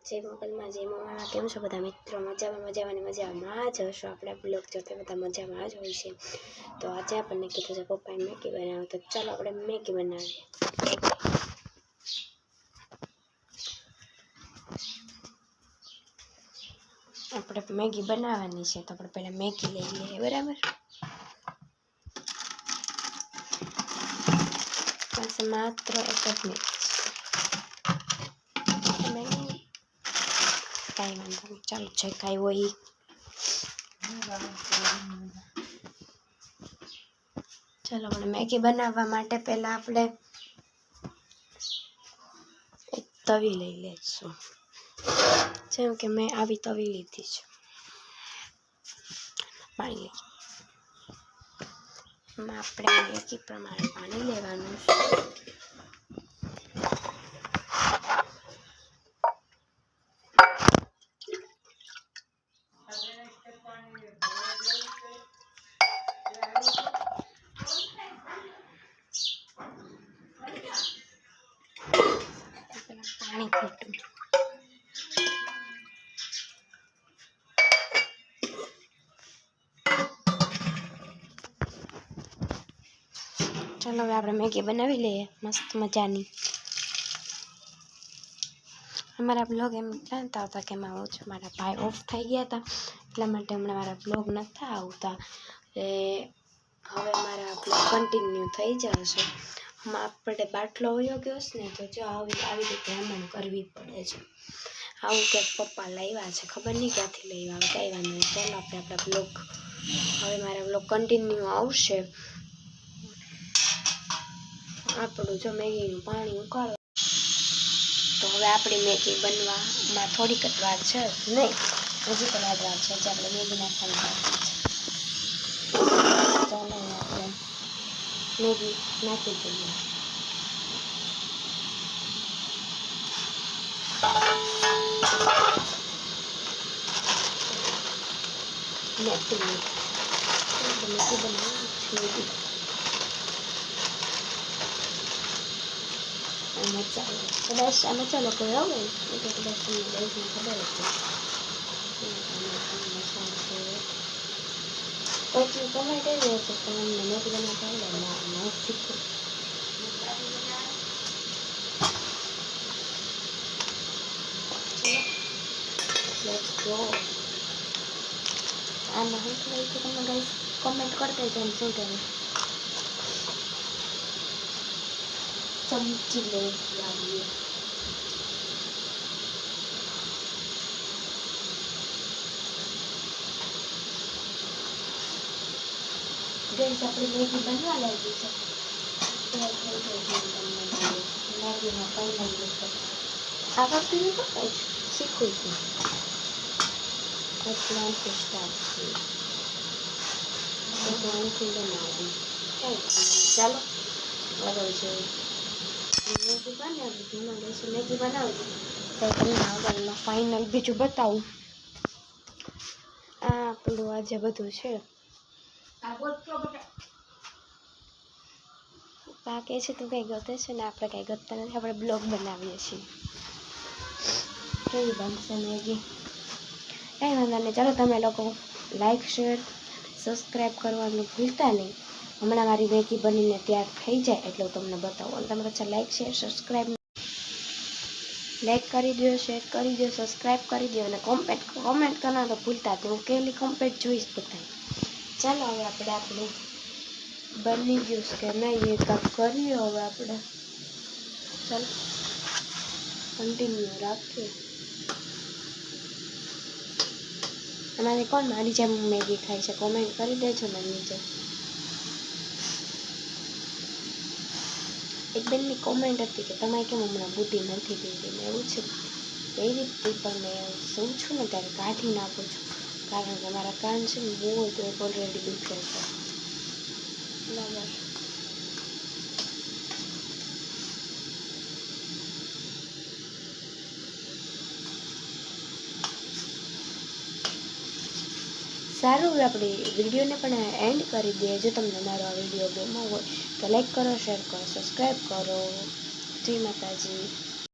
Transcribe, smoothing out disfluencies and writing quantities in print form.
જય મોગલમાં જય મોમાં કેમ છો બધા મિત્રો? મજામાં જ હશો. આપણા બ્લોગ જોતા બધા મજામાં જ હોય છે. તો આજે આપણને કીધું છે પપ્પાએ મેગી બનાવો, તો ચાલો આપણે મેગી બનાવીએ. આપણે મેગી બનાવવાની છે, તો આપણે પહેલાં મેગી લઈ લઈએ. બરાબર, બસ માત્ર એક જ મિનિટ. કાંઈ વાંધો નહીં, ચાલો જે કાંઈ હોય. ચાલો આપણે મેગી બનાવવા માટે પહેલાં આપણે એક તવી લઈ લઈશું. જેમ કે મેં આવી તવી લીધી છે. પાણી લઈ, એમાં આપણે મેગી પ્રમાણે પાણી લેવાનું છે. પાણી ખોટું ચાલો હવે આપણે મેગી બનાવી લઈએ મસ્ત મજાની. અમારા બ્લોગ એમ જાણતા હતા કે એમાં મારા ભાઈ ઓફ થઈ ગયા હતા, એટલા માટે હમણાં મારા બ્લોગ નહોતા આવતા. હવે મારા બ્લોગ કન્ટિન્યુ થઈ જશે. આપણે બાટલો વયો ગયો છે ને, તો જો આવી રીતે હમણાં કરવી પડે છે. આવું ક્યાંક પપ્પા લાવ્યા છે, ખબર નહીં ક્યાંથી લાવ્યા. હવે કાંઈ વાંધો નહીં, ચાલો આપણે આપણા બ્લોગ હવે મારા બ્લોગ કન્ટિન્યુ આવશે. આપણું જો મેગીનું પાણી ઉકાળો, તો હવે આપણી મેગી બનવામાં થોડીક જ વાર છે. નહીં, હજી પણ વાર છે. જે આપણે મેગી નાખવાની વાર છે. ચાલો આપણે મેગી નાખી દઈએ. મેગી બનાવી મસાલો કોઈ આવે એટલે કદાચ તમને દહીંને ખબર જ છે. પછી ટમેટો એવી હશે તો અમને મેગી બનાવતા આવડે ના શીખવું. આમાં શું કહેવાય છે તમે ગાઈસ કોમેન્ટ કરતા જાઓ શું કહેવાય. ચમચી લઈ લાવીએ. ગેસ આપણી મેગી બનવા લાગી છે. મેગીમાં કંઈ નહીં આ વખતે શીખું છું. એટલાથી સ્ટાર્ટ થયું એટલાથી બનાવું. ચાલો બરાબર છે. મેગી બનાવી ધીમા ગેસે મેગી બનાવી તો તમને આગળમાં ફાઇનલ બીજું બતાવું. આ આપણું આજે બધું છે. બાકી છે તું કંઈ ગતે છે ને, આપણે કંઈ ગતતા નથી. આપણે બ્લોગ બનાવીએ છીએ. કેવી બનશે મેગી કંઈ વાંધો નહીં. ચાલો તમે લોકો લાઈક શેર સબસ્ક્રાઈબ કરવાનું ભૂલતા નહીં. હમણાં મારી મેગી બનીને તૈયાર થઈ જાય એટલે હું તમને બતાવું. અને તમે બધા લાઈક શેર સબસ્ક્રાઈબ લાઈક કરી દો, શેર કરી દો, સબસ્ક્રાઈબ કરી દો અને કોમેન્ટ કરવાનું તો ભૂલતા નહીં. હું કેલી કોમેન્ટ જોઈશ બધા. ચાલો હવે આપણે આપણું બની ગયું કે નહીં એ કામ કરીએ. હવે આપણે ચાલો કન્ટિન્યુ રાખીએ. અમારે કોણ મારી જેમ મેગી ખાય છે કોમેન્ટ કરી દેજો મને નીચે. એક બેનની કોમેન્ટ હતી કે તમારે કેમ હમણાં બુદ્ધિ નથી પીધી. એવું છે કઈ રીતે પણ મેં શું છું ને ત્યારે કાઢી નાખું છું, કારણ કે મારા કાન છે ને બહુ તો એક ઓલરેડી દુખે છે. બરાબર, સારું. હવે આપણે વિડીયોને પણ એન્ડ કરી દઈએ. જો તમને મારો આ વિડીયો ગમ્યો હોય તો લાઈક કરો, શેર કરો, સબસ્ક્રાઈબ કરો. જય માતાજી.